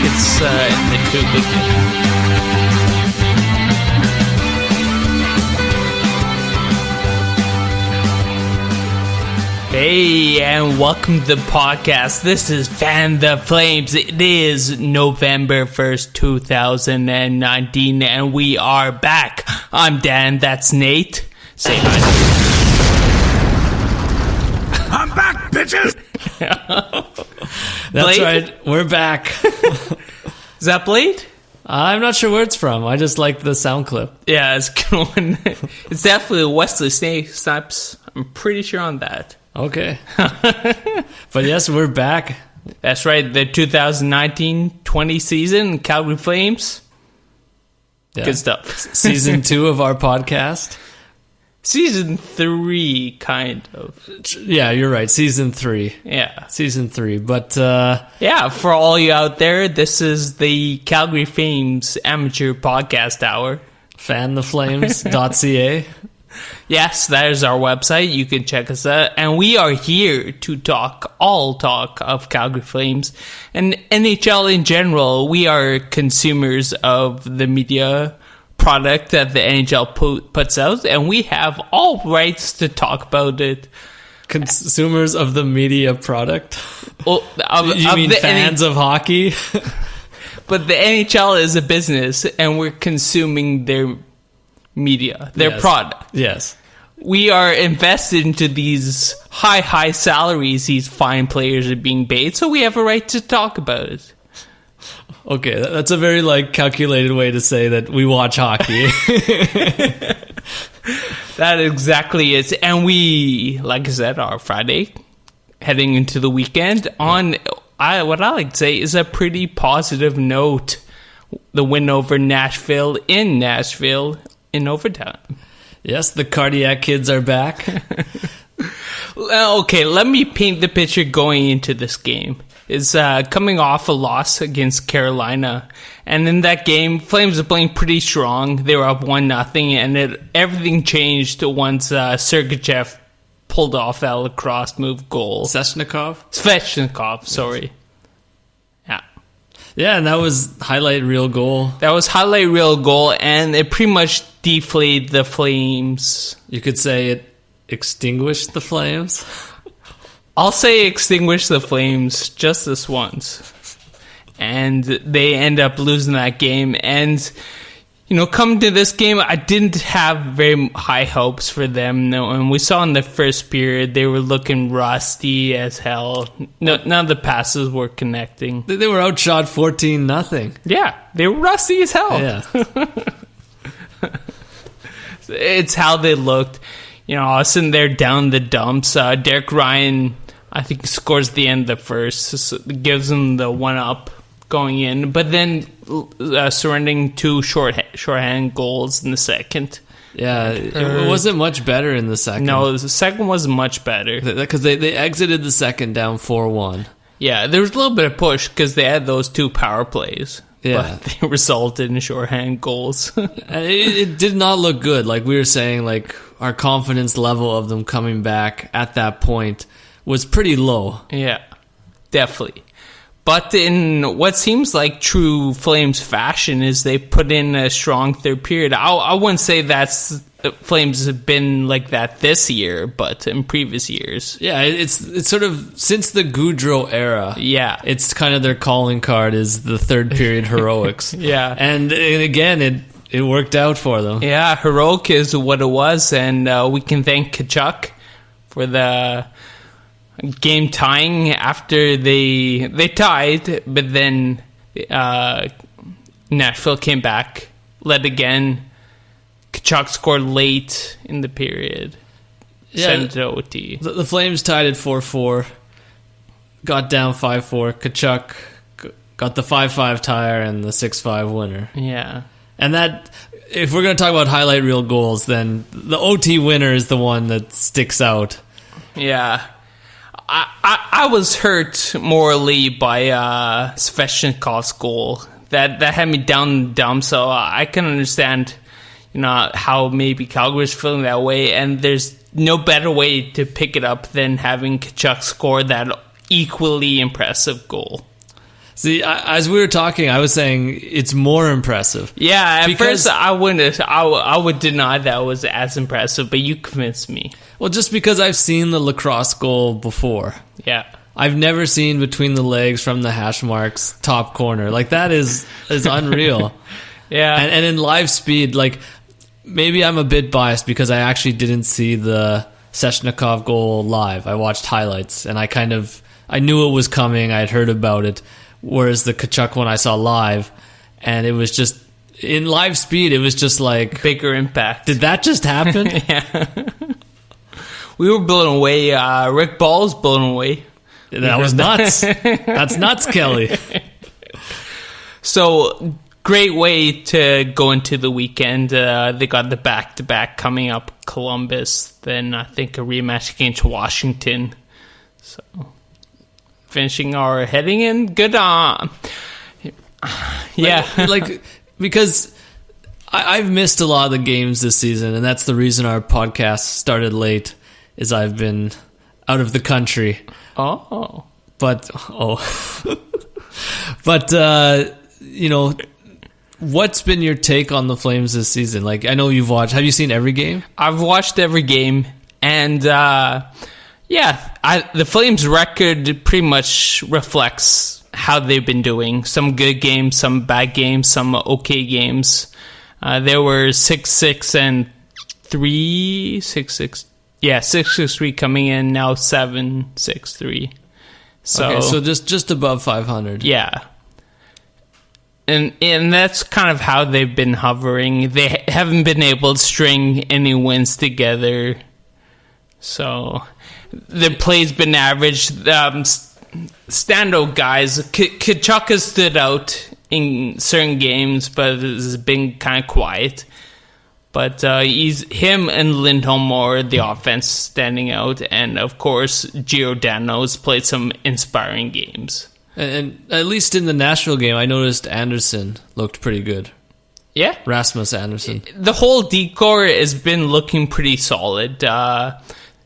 it's in the tube again. Hey, and welcome to the podcast. This is Fan the Flames. It is November 1st, 2019, and we are back. I'm Dan, that's Nate. Say hi. I'm back, bitches! That's right, we're back. Is that Blade? I'm not sure where it's from. I just like the sound clip. Yeah, it's going. It's definitely Wesley Snipes. I'm pretty sure on that. Okay. But yes, we're back. That's right, the 2019-20 season, Calgary Flames. Yeah. Good stuff. Season 2 of our podcast. Season 3, kind of. Yeah, you're right. Season 3. Yeah. Season 3. But, yeah, for all you out there, this is the Calgary Flames Amateur Podcast Hour. fantheflames.ca. Yes, that is our website. You can check us out. And we are here to talk of Calgary Flames and NHL in general. We are consumers of the media product that the NHL puts out, and we have all rights to talk about it. Consumers of the media product? Well, you mean fans of hockey? But the NHL is a business, and we're consuming their media, their product. Yes. We are invested into these high salaries these fine players are being paid, so we have a right to talk about it. Okay, that's a very calculated way to say that we watch hockey. That exactly is. And we, like I said, are Friday, heading into the weekend on what I like to say is a pretty positive note. The win over Nashville in overtime. Yes, the cardiac kids are back. Okay, let me paint the picture going into this game. It's coming off a loss against Carolina. And in that game, Flames were playing pretty strong. They were up 1-0, and everything changed once Sergachev pulled off that lacrosse move goal. Svechnikov, sorry. Yeah. Yeah, and that was highlight reel goal. And it pretty much deflated the Flames. You could say it extinguished the Flames. I'll say extinguish the Flames just this once. And they end up losing that game. And, coming to this game, I didn't have very high hopes for them. And we saw in the first period, they were looking rusty as hell. None of the passes were connecting. They were outshot 14-0. Yeah, they were rusty as hell. Yeah. It's how they looked. I was sitting there down the dumps. Derek Ryan, I think, scores the end of the first. So gives them the 1-up going in. But then surrendering 2 shorthand goals in the second. Yeah, it wasn't much better in the second. No, the second wasn't much better. Because they exited the second down 4-1. Yeah, there was a little bit of push because they had those 2 power plays. Yeah. But they resulted in shorthand goals. It did not look good. Like we were saying, our confidence level of them coming back at that point was pretty low. Yeah, definitely. But in what seems like true Flames fashion is they put in a strong third period. I wouldn't say Flames have been like that this year, but in previous years. Yeah, it's sort of since the Goudreau era. Yeah. It's kind of their calling card is the third period heroics. Yeah. And again, it worked out for them. Yeah, heroic is what it was, and we can thank Tkachuk for the game tying after they tied, but then Nashville came back, led again. Tkachuk scored late in the period. Yeah, sent it to OT. The Flames tied at 4-4, got down 5-4. Tkachuk got the 5-5 tire and the 6-5 winner. Yeah. And that, if we're going to talk about highlight reel goals, then the OT winner is the one that sticks out. Yeah. I was hurt morally by Svechnikov's goal. That had me down the dump, so I can understand, how maybe Calgary's feeling that way, and there's no better way to pick it up than having Tkachuk score that equally impressive goal. See, as we were talking, I was saying it's more impressive. Yeah, at first I wouldn't. I would deny that was as impressive, but you convinced me. Well, just because I've seen the lacrosse goal before. Yeah. I've never seen between the legs from the hash marks top corner. Like, that is unreal. Yeah. And in live speed, like, maybe I'm a bit biased because I actually didn't see the Svechnikov goal live. I watched highlights, and I knew it was coming. I had heard about it. Whereas the Tkachuk one I saw live, and it was just, in live speed, it was just like... Bigger impact. Did that just happen? Yeah. We were blown away. Rick Ball's blown away. That was nuts. That's nuts, Kelly. So, great way to go into the weekend. They got the back-to-back coming up, Columbus, then I think a rematch against Washington. So, finishing our heading in, good on. Yeah. Because I've missed a lot of the games this season, and that's the reason our podcast started late, is I've been out of the country. Oh. But, what's been your take on the Flames this season? Like, I know you've watched. Have you seen every game? I've watched every game, and the Flames' record pretty much reflects how they've been doing. Some good games, some bad games, some okay games. There were 6-6 3, 6-6. Yeah, 6-6-3 coming in, now 7-6-3. So, okay, so just above 500. Yeah. And that's kind of how they've been hovering. They haven't been able to string any wins together. So the play's been average. Standout guys. Tkachuk has stood out in certain games, but has been kind of quiet. But him and Lindholm are the offense standing out. And, of course, Giordano's played some inspiring games. And at least in the Nashville game, I noticed Anderson looked pretty good. Yeah. Rasmus Anderson. The whole decor has been looking pretty solid.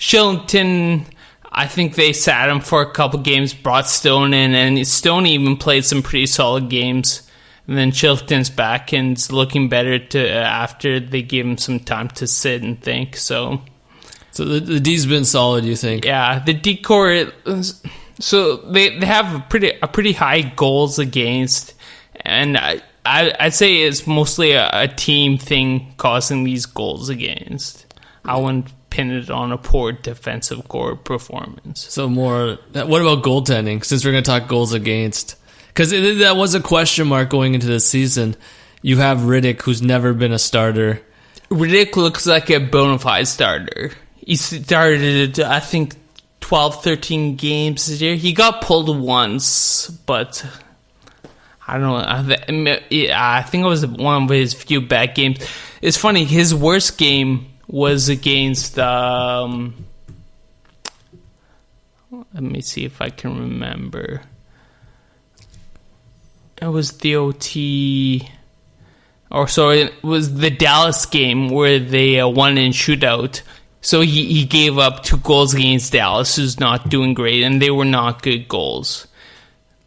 Shillington, I think they sat him for a couple games, brought Stone in, and Stone even played some pretty solid games. And then Shillington's back and it's looking better after they gave him some time to sit and think. So the D's been solid, you think? Yeah, the decor. So they have a pretty high goals against, and I'd say it's mostly a team thing causing these goals against. I wouldn't pin it on a poor defensive core performance. So more. What about goaltending? Since we're going to talk goals against. Because that was a question mark going into the season. You have Riddick, who's never been a starter. Riddick looks like a bona fide starter. He started, I think, 12, 13 games this year. He got pulled once, but I don't know. I think it was one of his few bad games. It's funny, his worst game was against... let me see if I can remember. It was the OT, or sorry, it was the Dallas game where they won in shootout. So he gave up 2 goals against Dallas, who's not doing great, and they were not good goals.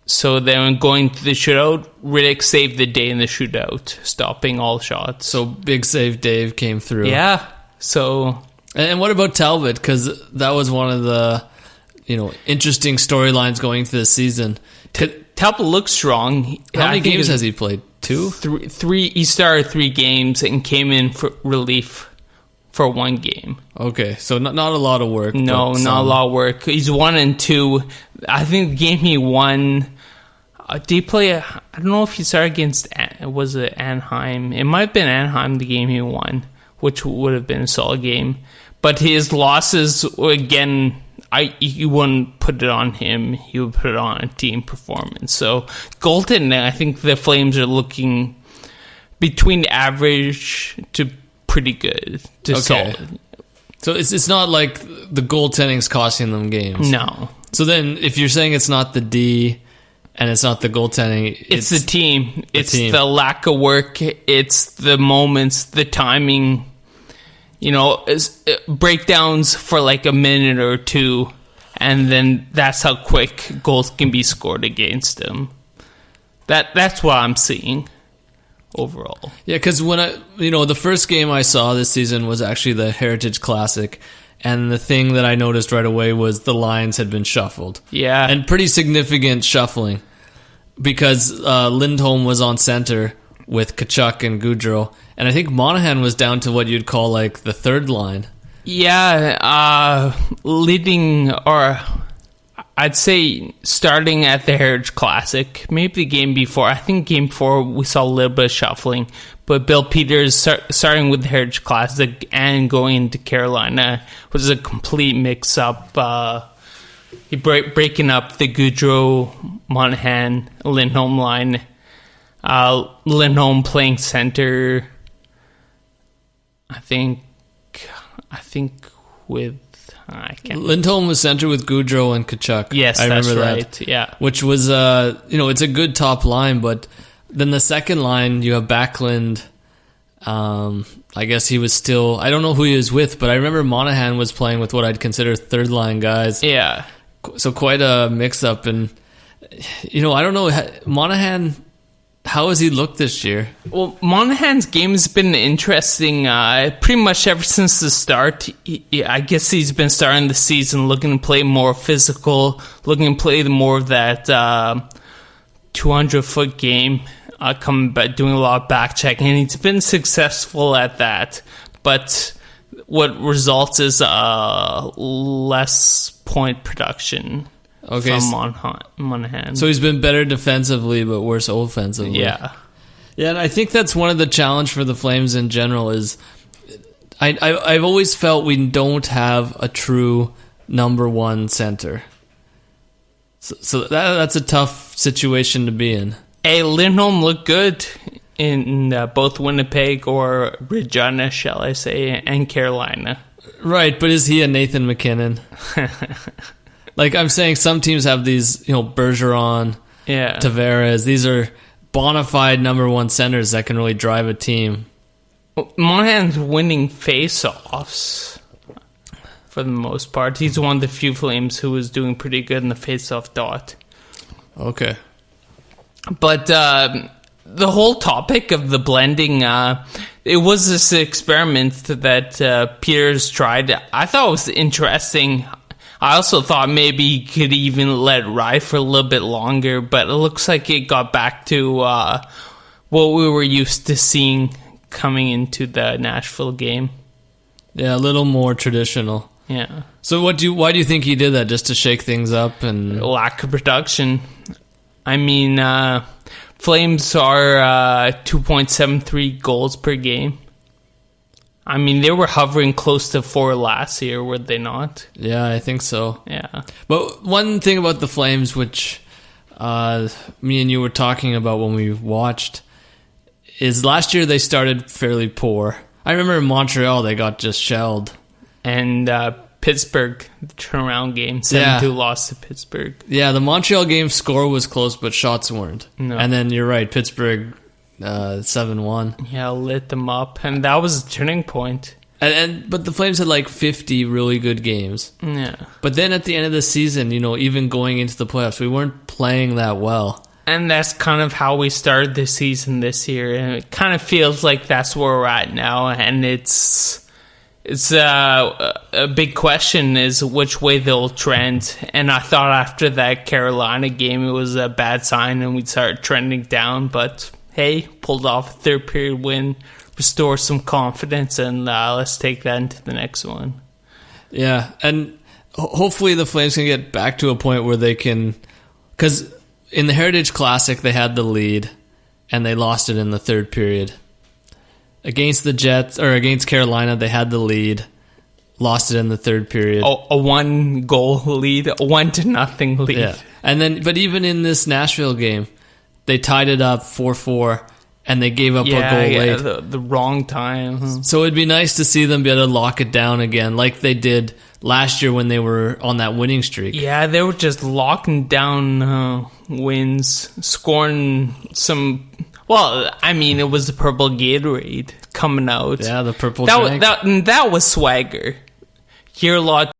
So then going to the shootout, Riddick saved the day in the shootout, stopping all shots. So big save Dave came through. Yeah. So, and what about Talbot? Because that was one of the interesting storylines going into the season. Talbot looks strong. How many games has he played? 2? 3. He started 3 games and came in for relief for 1 game. Okay, so not a lot of work. No, not a lot of work. He's 1 and 2. I think the game he won. Did he play? I don't know if he started against. Was it Anaheim? It might have been Anaheim. The game he won, which would have been a solid game. But his losses again. You wouldn't put it on him. You would put it on a team performance. So, goaltending, I think the Flames are looking between average to pretty good to solid. So it's not like the goaltending's costing them games. No. So then, if you're saying it's not the D and it's not the goaltending, it's the team. It's the lack of work. It's the moments, the timing. Breakdowns for like a minute or 2, and then that's how quick goals can be scored against them. That's what I'm seeing overall. Yeah, because when the first game I saw this season was actually the Heritage Classic, and the thing that I noticed right away was the lines had been shuffled. Yeah. And pretty significant shuffling, because Lindholm was on center with Tkachuk and Gaudreau, and I think Monahan was down to what you'd call like the third line. Yeah, leading, or I'd say starting at the Heritage Classic, maybe the game before. I think game 4 we saw a little bit of shuffling, but Bill Peters starting with the Heritage Classic and going into Carolina was a complete mix-up. He breaking up the Gaudreau, Monahan, Lindholm line. Lindholm playing center. I think with I can't. Lindholm was center with Gaudreau and Tkachuk. Yes, I remember that's that. right. Yeah, which was it's a good top line, but then the second line you have Backlund. I guess he was still. I don't know who he was with, but I remember Monahan was playing with what I'd consider third line guys. Yeah. So quite a mix up, and I don't know, Monahan. How has he looked this year? Well, Monahan's game has been interesting pretty much ever since the start. I guess he's been starting the season looking to play more physical, looking to play more of that 200-foot game, coming back, doing a lot of back checking, and he's been successful at that. But what results is less point production. Okay, from Monahan. So he's been better defensively, but worse offensively. Yeah. Yeah, and I think that's one of the challenge for the Flames in general is I've always felt we don't have a true number one center. So that's a tough situation to be in. Hey, Lindholm looked good in both Winnipeg, or Regina, shall I say, and Carolina. Right, but is he a Nathan McKinnon? Like I'm saying, some teams have these, Bergeron, Tavares. These are bona fide number one centers that can really drive a team. Monahan's winning face-offs for the most part. He's one of the few Flames who is doing pretty good in the face-off dot. Okay. But the whole topic of the blending, it was this experiment that Peters tried. I thought it was interesting. I also thought maybe he could even let it ride for a little bit longer, but it looks like it got back to what we were used to seeing coming into the Nashville game. Yeah, a little more traditional. Yeah. So why do you think he did that? Just to shake things up and lack of production. I mean, Flames are 2.73 goals per game. I mean, they were hovering close to 4 last year, were they not? Yeah, I think so. Yeah. But one thing about the Flames, which me and you were talking about when we watched, is last year they started fairly poor. I remember in Montreal they got just shelled. And Pittsburgh, the turnaround game, 7-2 loss to Pittsburgh. Yeah, the Montreal game score was close, but shots weren't. No. And then you're right, Pittsburgh 7-1. Yeah, lit them up, and that was a turning point. But the Flames had like 50 really good games. Yeah. But then at the end of the season, even going into the playoffs, we weren't playing that well. And that's kind of how we started the season this year, and it kind of feels like that's where we're at now. And it's a big question is which way they'll trend. And I thought after that Carolina game, it was a bad sign, and we'd start trending down, but. Hey, pulled off a third period win, restore some confidence, and let's take that into the next one. Yeah, and hopefully the Flames can get back to a point where they can, because in the Heritage Classic they had the lead and they lost it in the third period. Against the Jets or against Carolina, they had the lead, lost it in the third period. A 1-goal lead, a 1-0 lead. Yeah, but even in this Nashville game. They tied it up 4-4, and they gave up a goal late. The wrong time. So it'd be nice to see them be able to lock it down again, like they did last year when they were on that winning streak. Yeah, they were just locking down wins, scoring some. Well, I mean, it was the purple Gatorade coming out. Yeah, the purple drink. That was swagger. Hear a lot.